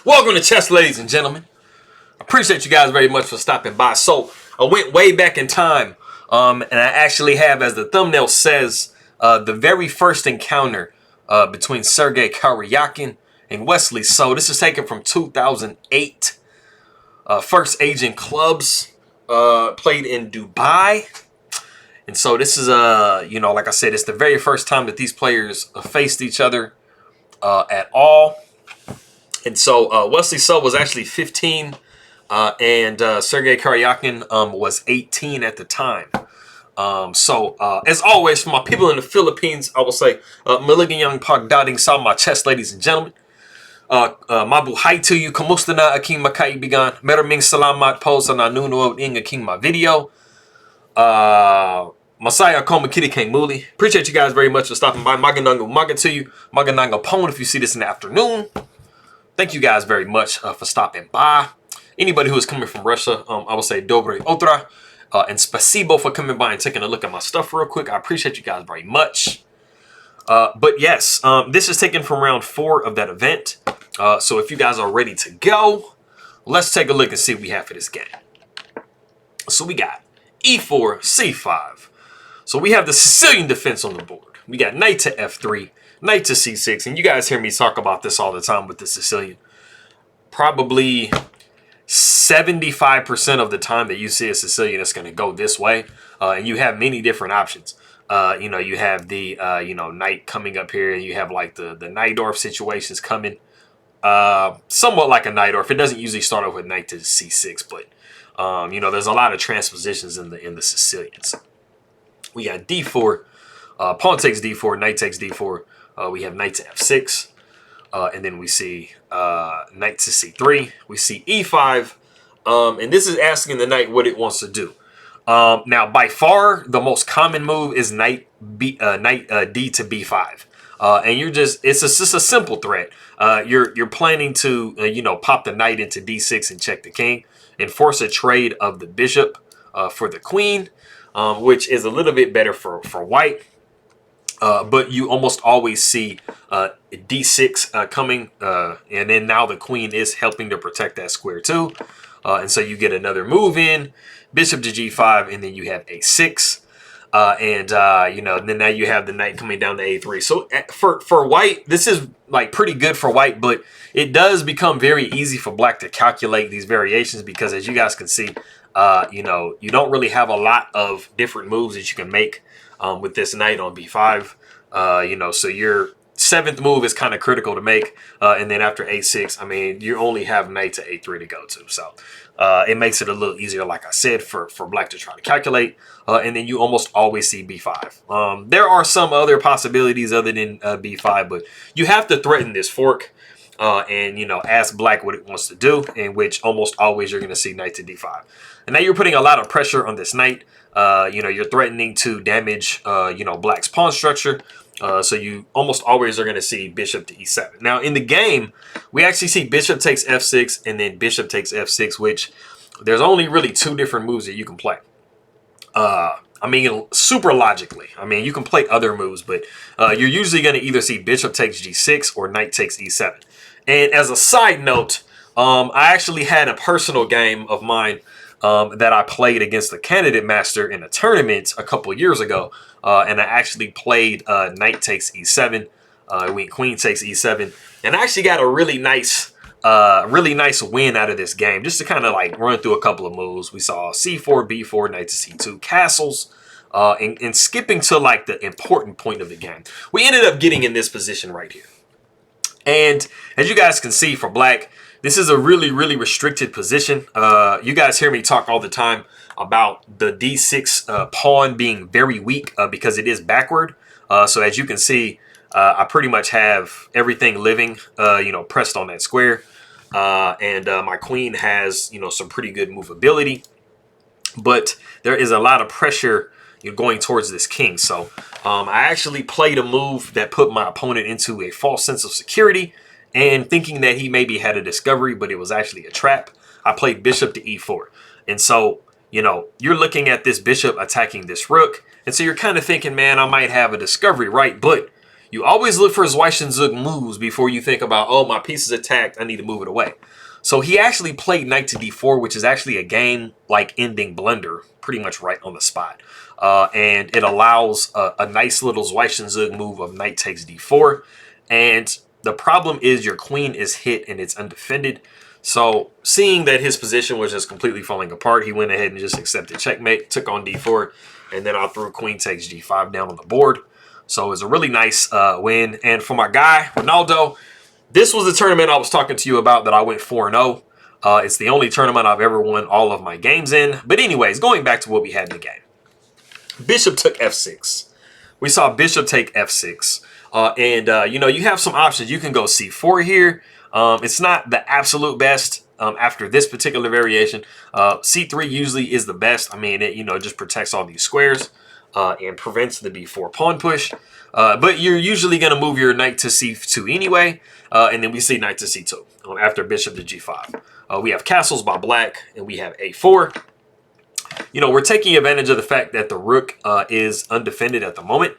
Welcome to chess, ladies and gentlemen. Appreciate you guys very much for stopping by. So I went way back in time, and I actually have, as the thumbnail says, the very first encounter between Sergey Karjakin and Wesley. So this is taken from 2008. First Agent Clubs played in Dubai. And so this is, like I said, it's the very first time that these players faced each other at all. And so Wesley So was actually 15, and Sergey Karjakin was 18 at the time. As always, for my people in the Philippines, I will say, Maligayang pagdating sa mga chess, ladies and gentlemen. Mabuhay to you. Kamusta na aking makaibigan? Maraming salamat po sa nanonood ng aking mga video. Masaya ako makinig muli. Appreciate you guys very much for stopping by. Magandang umaga to you. Magandang hapon if you see this in the afternoon. Thank you guys very much for stopping by. Anybody who is coming from Russia, I will say dobre otra. And spasibo for coming by and taking a look at my stuff real quick. I appreciate you guys very much. But yes, this is taken from round 4 of that event. So if you guys are ready to go, let's take a look and see what we have for this game. So we got e4, c5. So we have the Sicilian defense on the board. We got knight to f3. Knight to c6, and you guys hear me talk about this all the time with the Sicilian. Probably 75% of the time that you see a Sicilian, it's going to go this way, and you have many different options. You have the knight coming up here, and you have like the Najdorf situations coming, somewhat like a Najdorf. It doesn't usually start off with knight to c6, but there's a lot of transpositions in the Sicilians. We got d4, pawn takes d4, knight takes d4. We have knight to f6, and then we see knight to c3. We see e5, and this is asking the knight what it wants to do. Now, by far, the most common move is knight d to b5, and it's just a simple threat. You're planning to pop the knight into d6 and check the king, and force a trade of the bishop for the queen, which is a little bit better for white. But you almost always see d6 coming, and then now the queen is helping to protect that square too. And so you get another move in, bishop to g5, and then you have a6. Then now you have the knight coming down to a3. So for white, this is like pretty good for white, but it does become very easy for black to calculate these variations because, as you guys can see, you don't really have a lot of different moves that you can make with this knight on b5. So your 7th move is kind of critical to make. And then after a6, I mean, you only have knight to a3 to go to. So it makes it a little easier, like I said, for black to try to calculate. And then you almost always see b5. There are some other possibilities other than b5, but you have to threaten this fork. And ask black what it wants to do, in which almost always you're going to see knight to d5. And now you're putting a lot of pressure on this knight. You're threatening to damage, black's pawn structure. So you almost always are going to see bishop to e7. Now, in the game, we actually see bishop takes f6 and then bishop takes f6, which there's only really 2 different moves that you can play. Super logically. I mean, you can play other moves, but you're usually going to either see bishop takes g6 or knight takes e7. And as a side note, I actually had a personal game of mine that I played against the candidate master in a tournament a couple years ago. And I actually played knight takes e7, queen takes e7. And I actually got a really nice win out of this game. Just to kind of like run through a couple of moves. We saw c4, b4, knight to c2, castles. And skipping to like the important point of the game. We ended up getting in this position right here. And as you guys can see for black, this is a really, really restricted position. You guys hear me talk all the time about the d6 pawn being very weak because it is backward. So as you can see, I pretty much have everything living, pressed on that square. And my queen has, some pretty good movability. But there is a lot of pressure going towards this king. So I actually played a move that put my opponent into a false sense of security and thinking that he maybe had a discovery, but it was actually a trap. I played bishop to e4. And so, you're looking at this bishop attacking this rook. And so you're kind of thinking, man, I might have a discovery, right? But You always look for Zug moves before you think about, oh, my piece is attacked, I need to move it away. So he actually played knight to d4, which is actually a game like ending blunder, pretty much right on the spot. And it allows a nice little Zug move of knight takes d4. And the problem is your queen is hit and it's undefended. So seeing that his position was just completely falling apart, he went ahead and just accepted checkmate, took on d4, and then I threw queen takes g5 down on the board. So it was a really nice win. And for my guy, Ronaldo, this was the tournament I was talking to you about that I went 4-0. It's the only tournament I've ever won all of my games in. But anyways, going back to what we had in the game. Bishop took f6. We saw bishop take f6. You know, you have some options. You can go c4 here. It's not the absolute best after this particular variation. C3 usually is the best. I mean, it, you know, just protects all these squares and prevents the b4 pawn push. But you're usually going to move your knight to c2 anyway. And then we see knight to c2 after bishop to g5. We have castles by black, and we have a4. You know, we're taking advantage of the fact that the rook is undefended at the moment.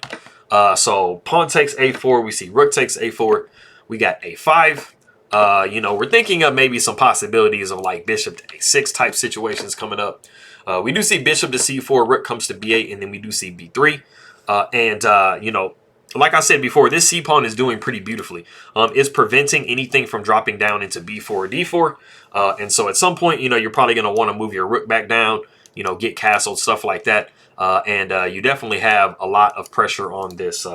So pawn takes a4. We see rook takes a4. We got a5. You know, we're thinking of maybe some possibilities of like bishop to a6 type situations coming up. We do see bishop to c4, rook comes to b8, and then we do see b3. You know, like I said before, this c-pawn is doing pretty beautifully. It's preventing anything from dropping down into b4 or d4. And so at some point, you know, you're probably going to want to move your rook back down, you know, get castled, stuff like that. You definitely have a lot of pressure on this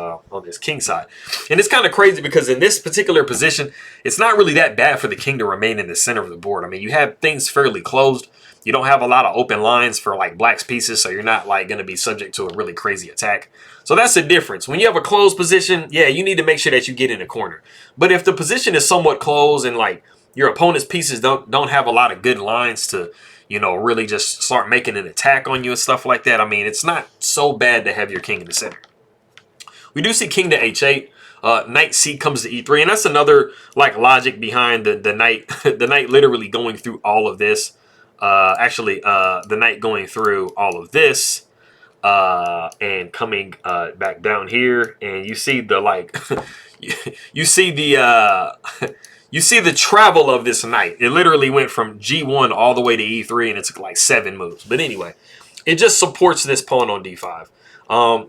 king side. And it's kind of crazy because in this particular position, it's not really that bad for the king to remain in the center of the board. I mean, you have things fairly closed. You don't have a lot of open lines for like black's pieces, so you're not like going to be subject to a really crazy attack. So that's the difference. When you have a closed position, yeah, you need to make sure that you get in a corner. But if the position is somewhat closed and like your opponent's pieces don't have a lot of good lines to, you know, really just start making an attack on you and stuff like that, I mean, it's not so bad to have your king in the center. We do see king to h8. Knight c comes to e3, and that's another like logic behind the knight the knight literally going through all of this. The knight going through all of this and coming back down here, and you see the like you see the you see the travel of this knight. It literally went from g1 all the way to e3, and it took like 7 moves. But anyway, it just supports this pawn on d5.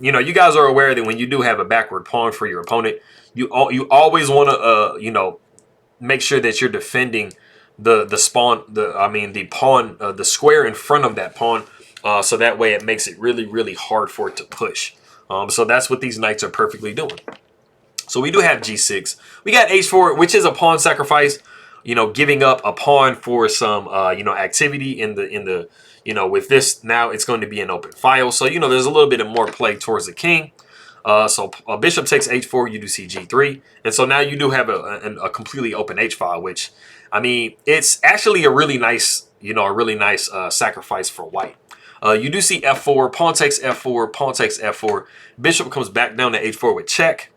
You know, you guys are aware that when you do have a backward pawn for your opponent, you always want to you know, make sure that you're defending the pawn, the square in front of that pawn, so that way it makes it really hard for it to push. So that's what these knights are perfectly doing. So we do have g6. We got h4, which is a pawn sacrifice. You know, giving up a pawn for some you know, activity in the you know, with this now it's going to be an open file. So you know, there's a little bit of more play towards the king. So bishop takes h4, you do see g3, and so now you do have a completely open h file, which, I mean, it's actually a really nice, you know, sacrifice for white. You do see f4, pawn takes f4, pawn takes f4, bishop comes back down to h4 with check.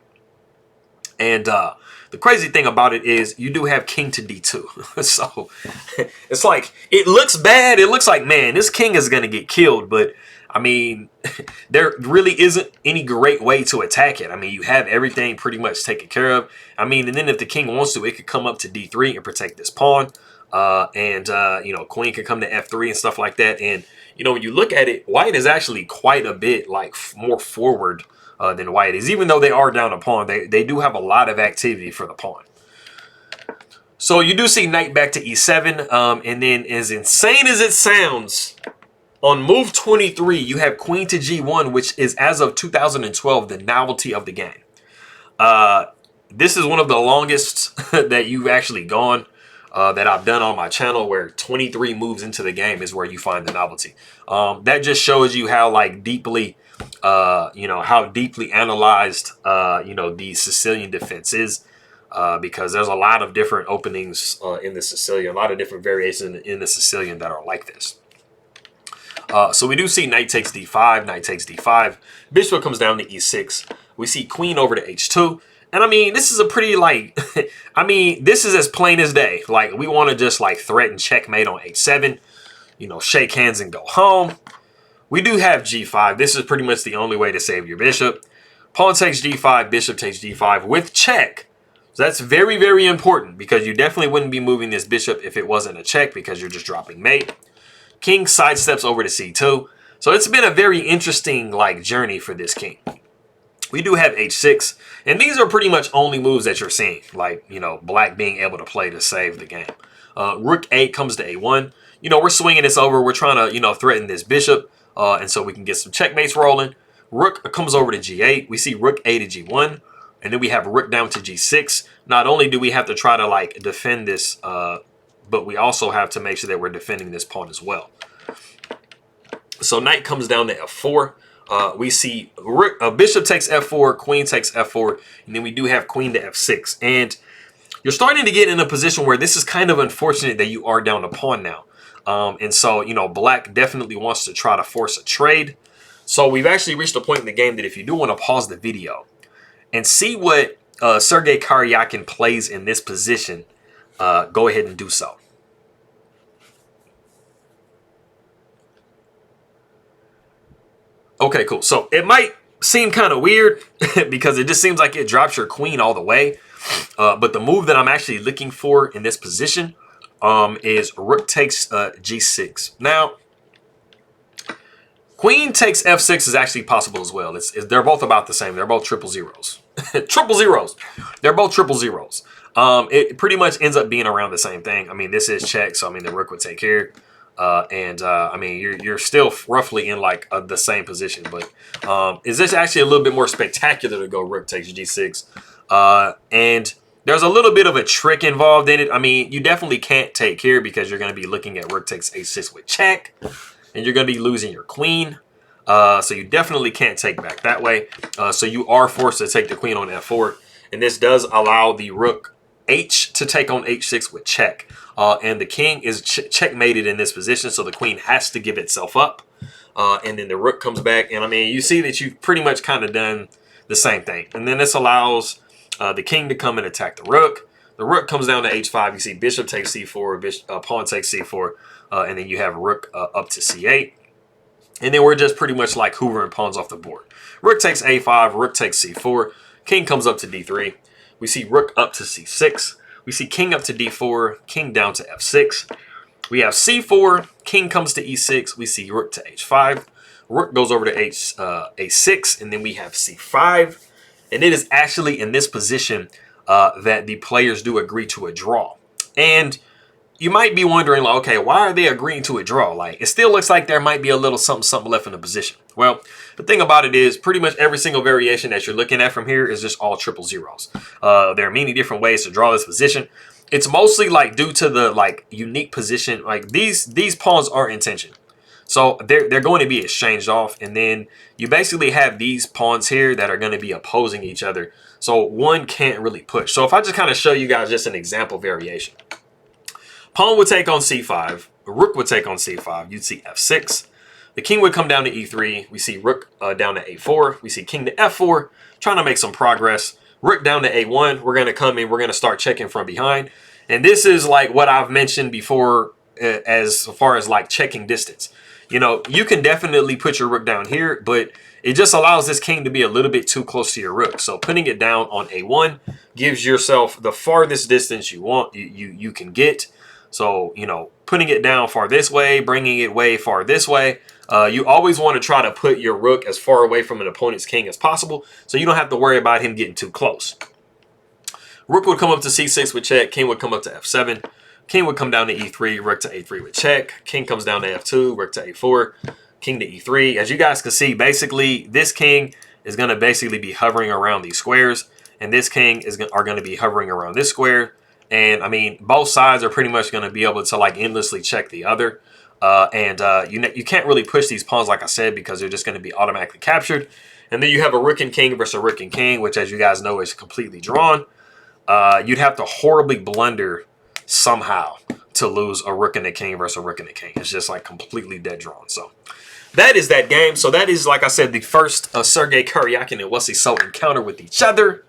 And the crazy thing about it is you do have king to d2. So it's like, it looks bad. It looks like, man, this king is going to get killed. But, I mean, there really isn't any great way to attack it. I mean, you have everything pretty much taken care of. I mean, and then if the king wants to, it could come up to d3 and protect this pawn. You know, queen can come to f3 and stuff like that. And, you know, when you look at it, white is actually quite a bit, like, more forward than white is. Even though they are down a pawn, they do have a lot of activity for the pawn. So you do see knight back to e7, and then, as insane as it sounds, on move 23, you have queen to g1, which is, as of 2012, the novelty of the game. This is one of the longest that you've actually gone, that I've done on my channel, where 23 moves into the game is where you find the novelty. That just shows you how, like, deeply you know, how deeply analyzed, you know, the Sicilian defense is, because there's a lot of different openings in the Sicilian, a lot of different variations in the Sicilian that are like this. So we do see knight takes d5, knight takes d5, bishop comes down to e6. We see queen over to h2. And I mean, this is a pretty, like, I mean, this is as plain as day. Like, we want to just, like, threaten checkmate on h7, you know, shake hands and go home. We do have g5. This is pretty much the only way to save your bishop. Pawn takes g5, bishop takes g5 with check. So that's very, very important because you definitely wouldn't be moving this bishop if it wasn't a check because you're just dropping mate. King sidesteps over to c2. So it's been a very interesting like journey for this king. We do have h6, and these are pretty much only moves that you're seeing, like, you know, black being able to play to save the game. Rook 8 comes to a1. You know, we're swinging this over. We're trying to, you know, threaten this bishop, and so we can get some checkmates rolling. Rook comes over to g8. We see rook a to g1, and then we have rook down to g6. Not only do we have to try to, like, defend this, but we also have to make sure that we're defending this pawn as well. So knight comes down to f4. We see bishop takes f4, queen takes f4, and then we do have queen to f6. And you're starting to get in a position where this is kind of unfortunate that you are down a pawn now. And so, you know, black definitely wants to try to force a trade. So we've actually reached a point in the game that if you do want to pause the video and see what Sergey Karjakin plays in this position, go ahead and do so. Okay, cool. So it might seem kind of weird because it just seems like it drops your queen all the way. But the move that I'm actually looking for in this position is rook takes g6. Now, queen takes f6 is actually possible as well. They're both about the same. They're both triple zeros. Triple zeros. They're both triple zeros. It pretty much ends up being around the same thing. I mean, this is check, so I mean the rook would take care. I mean, you're still roughly in like the same position, but is this actually a little bit more spectacular to go rook takes g6? And there's a little bit of a trick involved in it. I mean, you definitely can't take care because you're going to be looking at rook takes h6 with check, and you're going to be losing your queen. So you definitely can't take back that way. So you are forced to take the queen on f4, and this does allow the rook h to take on h6 with check. And the king is checkmated in this position, so the queen has to give itself up. And then the rook comes back, and I mean, you see that you've pretty much kind of done the same thing. And then this allows the king to come and attack the rook. The rook comes down to h5. You see bishop takes c4, pawn takes c4, and then you have rook up to c8. And then we're just pretty much like hoovering pawns off the board. Rook takes a5, rook takes c4, king comes up to d3. We see rook up to c6. We see king up to d4, king down to f6. We have c4, king comes to e6. We see rook to h5. Rook goes over to a6, and then we have c5. And it is actually in this position that the players do agree to a draw. And you might be wondering, like, okay, why are they agreeing to a draw? Like, it still looks like there might be a little something left in the position. Well, the thing about it is pretty much every single variation that you're looking at from here is just all triple zeros. There are many different ways to draw this position. It's mostly like due to the like unique position. Like these pawns are in tension. So they're going to be exchanged off. And then you basically have these pawns here that are going to be opposing each other. So one can't really push. So if I just kind of show you guys just an example variation. Pawn would take on c5. Rook would take on c5. You'd see f6. The king would come down to e3. We see rook down to a4. We see king to f4. Trying to make some progress. Rook down to a1. We're going to come in. We're going to start checking from behind. And this is like what I've mentioned before as far as like checking distance. You know, you can definitely put your rook down here, but it just allows this king to be a little bit too close to your rook. So putting it down on a1 gives yourself the farthest distance you want, you can get. So, you know, putting it down far this way, bringing it way far this way. You always want to try to put your rook as far away from an opponent's king as possible, so you don't have to worry about him getting too close. Rook would come up to c6 with check. King would come up to f7. King would come down to e3. Rook to a3 with check. King comes down to f2. Rook to a4. King to e3. As you guys can see, basically, this king is going to basically be hovering around these squares, and this king are going to be hovering around this square. And I mean, both sides are pretty much going to be able to like endlessly check the other. You can't really push these pawns, like I said, because they're just going to be automatically captured. And then you have a rook and king versus a rook and king, which, as you guys know, is completely drawn. You'd have to horribly blunder somehow to lose a rook and a king versus a rook and a king. It's just like completely dead drawn. So that is that game. So that is, like I said, the first Sergey Karjakin and Wesley So encounter with each other.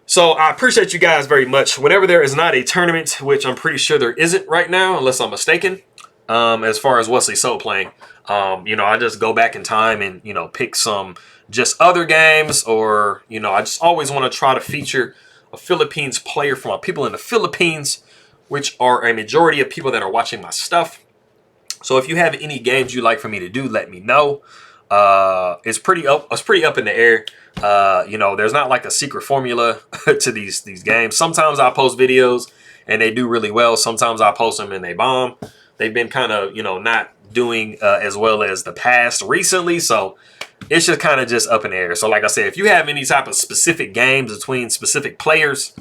So I appreciate you guys very much. Whenever there is not a tournament, which I'm pretty sure there isn't right now, unless I'm mistaken, as far as Wesley So playing. I just go back in time and, pick some just other games, or, I just always want to try to feature a Philippines player from our people in the Philippines, which are a majority of people that are watching my stuff. So if you have any games you'd like for me to do, let me know. It's pretty up in the air. There's not like a secret formula to these games. Sometimes I post videos and they do really well. Sometimes I post them and they bomb. They've been kind of, not doing as well as the past recently. So it's just kind of just up in the air. So like I said, if you have any type of specific games between specific players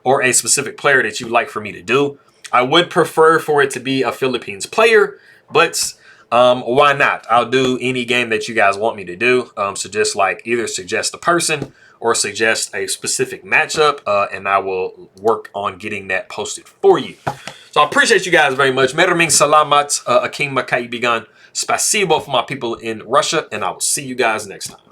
or a specific player that you'd like for me to do, I would prefer for it to be a Philippines player, but why not? I'll do any game that you guys want me to do. So just like either suggest a person or suggest a specific matchup, and I will work on getting that posted for you. So I appreciate you guys very much. Maraming salamat, aking makaibigan. Spasibo for my people in Russia, and I will see you guys next time.